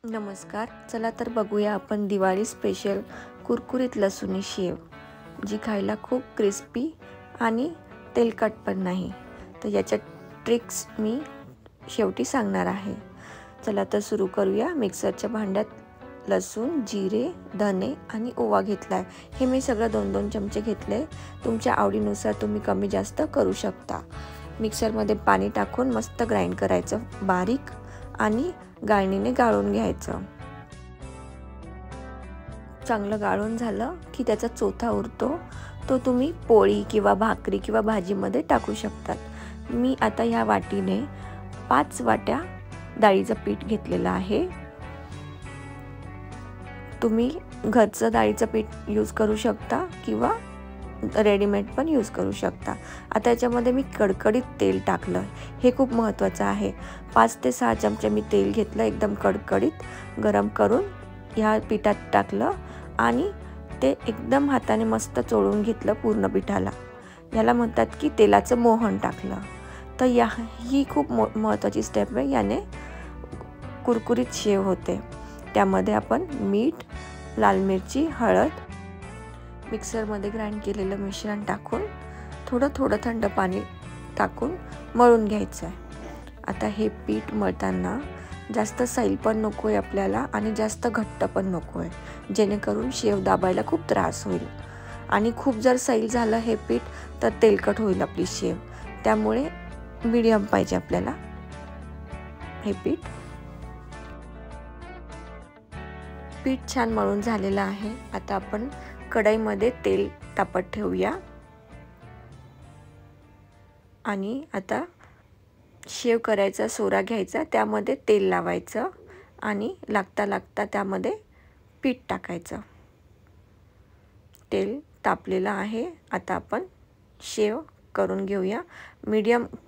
नमस्कार. चला तर बघूया आपण दिवाळी स्पेशल कुरकुरीत लसूणी शेव, जी खायला खूप क्रिस्पी आणि तेलकट पण नाही. तर याच्या ट्रिक्स मी शेवटी सांगणार आहे. चला तर सुरू करूया. मिक्सरच्या भांड्यात लसूण, जिरे, धने आणि ओवा घेतला आहे. हे मी सगळं 2-2 चमचे घेतले. तुमच्या आवडीनुसार तुम्ही कमी जास्त करू शकता. मिक्सरमध्ये पाणी टाकून मस्त ग्राइंड करायचं बारीक आणि गाळणीने गाळून घ्यायचं. चांगलं गाळून झालं की त्याचा चोथा उरतो, तो तुम्ही पोळी किंवा भाकरी किंवा भाजीमध्ये टाकू शकतात. मी आता ह्या वाटीने 5 वाट्या डाळीचं पीठ घेतलेलं आहे. तुम्ही घरचं डाळीचं पीठ यूज करू शकता किंवा रेडीमेड पण यूज करू शकता. आता याच्यामध्ये मी कडकडीत तेल टाकलं. हे खूप महत्त्वाचं आहे. 5 ते 6 चमचे मी तेल घेतलं, एकदम कडकडीत गरम करून ह्या पिठात टाकलं आणि ते एकदम हाताने मस्त चोळून घेतलं पूर्ण पिठाला. याला म्हणतात की तेलाचं मोहन टाकलं. तर ही खूप महत्त्वाची स्टेप आहे. याने कुरकुरीत शेव होते. त्यामध्ये आपण मीठ, लाल मिरची, हळद, मिक्सरमध्ये ग्राइंड केलेलं मिश्रण टाकून थोडं थंड पाणी टाकून मळून घ्यायचं आहे. आता हे पीठ मळताना जास्त सैल पण नको आहे आपल्याला आणि जास्त घट्ट पण नको आहे, जेणेकरून शेव दाबायला खूप त्रास होईल. आणि खूप जर सैल झालं हे पीठ तर तेलकट होईल आपली शेव. त्यामुळे मीडियम पाहिजे आपल्याला हे पीठ. पीठ छान मळून झालेलं आहे. आता आपण कढईमध्ये तेल तापत ठेवूया आणि आता शेव करायचा सोरा घ्यायचा, त्यामध्ये तेल लावायचं आणि लागता त्यामध्ये पीठ टाकायचं. तेल तापलेलं आहे. आता आपण शेव करून घेऊया.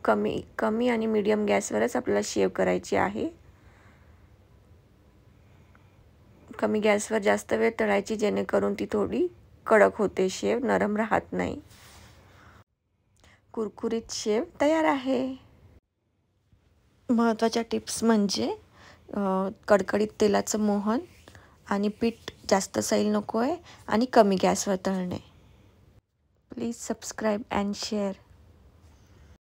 कमी आणि मीडियम गॅसवरच आपल्याला शेव करायची आहे. कमी गॅसवर जास्त वेळ तळायची, जेणेकरून ती थोडी कडक होते शेव, नरम राहत नाही. कुरकुरीत शेव तयार आहे. महत्त्वाच्या टिप्स म्हणजे कडकडीत तेलाचं मोहन आणि पीठ जास्त सैल नको आहे आणि कमी गॅसवर तळणे. Please subscribe and share.